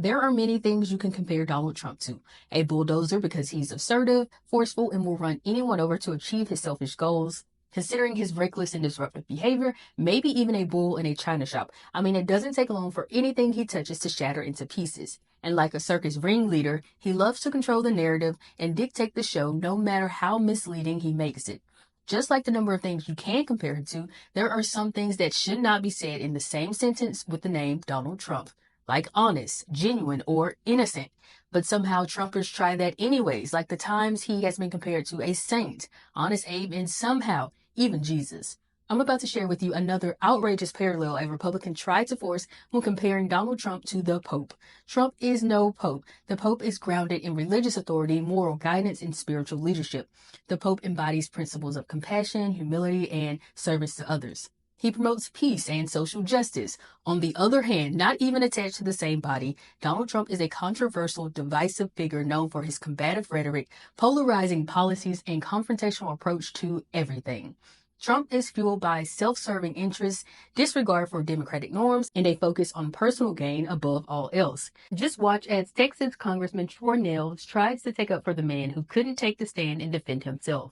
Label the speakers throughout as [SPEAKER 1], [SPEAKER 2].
[SPEAKER 1] There are many things you can compare Donald Trump to. A bulldozer because he's assertive, forceful, and will run anyone over to achieve his selfish goals. Considering his reckless and disruptive behavior, maybe even a bull in a china shop. I mean, it doesn't take long for anything he touches to shatter into pieces. And like a circus ringleader, he loves to control the narrative and dictate the show no matter how misleading he makes it. Just like the number of things you can compare him to, there are some things that should not be said in the same sentence with the name Donald Trump, like honest, genuine, or innocent. But somehow Trumpers try that anyways, like the times he has been compared to a saint, Honest Abe, and somehow even Jesus. I'm about to share with you another outrageous parallel a Republican tried to force when comparing Donald Trump to the Pope. Trump is no Pope. The Pope is grounded in religious authority, moral guidance, and spiritual leadership. The Pope embodies principles of compassion, humility, and service to others. He promotes peace and social justice. On the other hand, not even attached to the same body, Donald Trump is a controversial, divisive figure known for his combative rhetoric, polarizing policies, and confrontational approach to everything. Trump is fueled by self-serving interests, disregard for democratic norms, and a focus on personal gain above all else. Just watch as Texas Congressman Troy Nehls tries to take up for the man who couldn't take the stand and defend himself.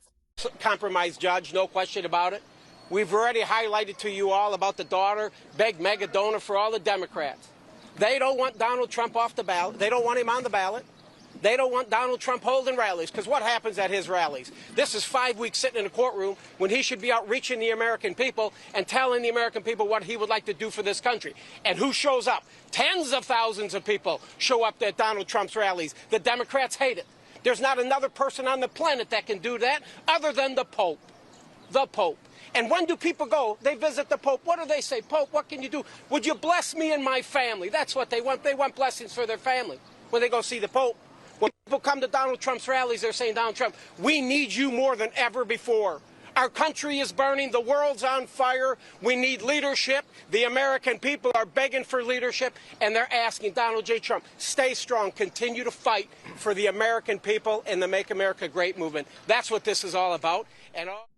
[SPEAKER 2] Compromise judge, no question about it. We've already highlighted to you all about the daughter, big mega donor for all the Democrats. They don't want Donald Trump off the ballot. They don't want him on the ballot. They don't want Donald Trump holding rallies, because what happens at his rallies? This is 5 weeks sitting in a courtroom when he should be out reaching the American people and telling the American people what he would like to do for this country. And who shows up? Tens of thousands of people show up at Donald Trump's rallies. The Democrats hate it. There's not another person on the planet that can do that other than the Pope. The Pope. And when do people go? They visit the Pope. What do they say? Pope, what can you do? Would you bless me and my family? That's what they want. They want blessings for their family when they go see the Pope. When people come to Donald Trump's rallies, they're saying, Donald Trump, we need you more than ever before. Our country is burning. The world's on fire. We need leadership. The American people are begging for leadership, and they're asking Donald J. Trump, stay strong, continue to fight for the American people and the Make America Great movement. That's what this is all about.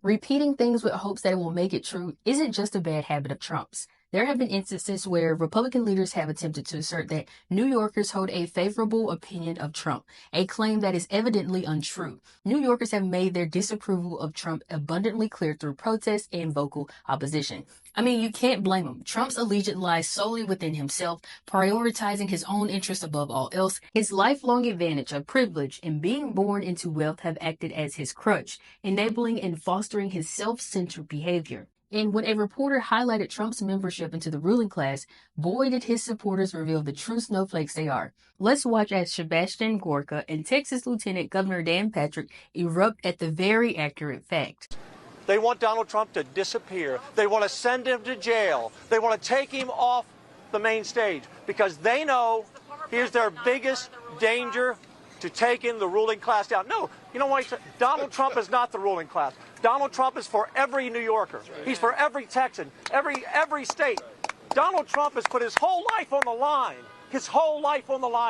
[SPEAKER 1] Repeating things with hopes that it will make it true isn't just a bad habit of Trump's. There have been instances where Republican leaders have attempted to assert that New Yorkers hold a favorable opinion of Trump, a claim that is evidently untrue. New Yorkers have made their disapproval of Trump abundantly clear through protests and vocal opposition. I mean, you can't blame him. Trump's allegiance lies solely within himself, prioritizing his own interests above all else. His lifelong advantage of privilege and being born into wealth have acted as his crutch, enabling and fostering his self-centered behavior. And when a reporter highlighted Trump's membership into the ruling class, boy did his supporters reveal the true snowflakes they are. Let's watch as Sebastian, Gorka, and Texas Lieutenant Governor Dan Patrick erupt at the very accurate fact.
[SPEAKER 3] They want Donald Trump to disappear. They want to send him to jail. They want to take him off the main stage because they know here's their biggest danger to taking the ruling class down. No, you know what? Donald Trump is not the ruling class. Donald Trump is for every New Yorker. He's for every Texan, every state. Donald Trump has put his whole life on the line,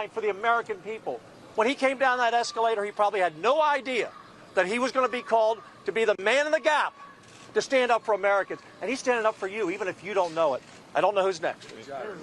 [SPEAKER 3] for the American people. When he came down that escalator, he probably had no idea that he was going to be called to be the man in the gap to stand up for Americans. And he's standing up for you, even if you don't know it. I don't know who's next.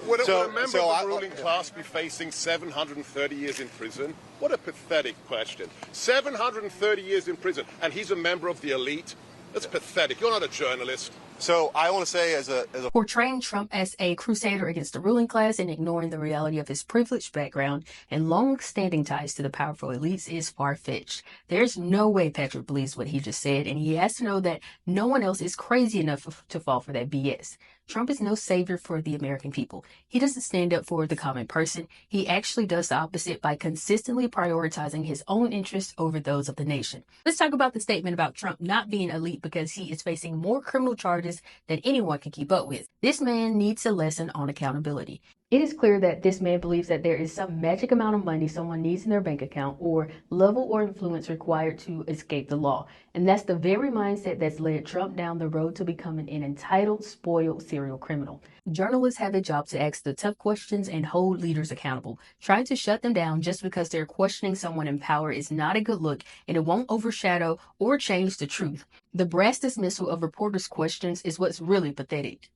[SPEAKER 4] Would a member of the ruling class be facing 730 years in prison? What a pathetic question. 730 years in prison, and he's a member of the elite? That's pathetic. You're not a journalist.
[SPEAKER 5] So I want to say as a
[SPEAKER 1] portraying Trump as a crusader against the ruling class and ignoring the reality of his privileged background and long-standing ties to the powerful elites is far-fetched. There's no way Patrick believes what he just said, and he has to know that no one else is crazy enough to fall for that BS. Trump is no savior for the American people. He doesn't stand up for the common person. He actually does the opposite by consistently prioritizing his own interests over those of the nation. Let's talk about the statement about Trump not being elite because he is facing more criminal charges than anyone can keep up with. This man needs a lesson on accountability. It is clear that this man believes that there is some magic amount of money someone needs in their bank account or level or influence required to escape the law. And that's the very mindset that's led Trump down the road to becoming an entitled, spoiled serial criminal. Journalists have a job to ask the tough questions and hold leaders accountable. Trying to shut them down just because they're questioning someone in power is not a good look, and it won't overshadow or change the truth. The brass dismissal of reporters' questions is what's really pathetic.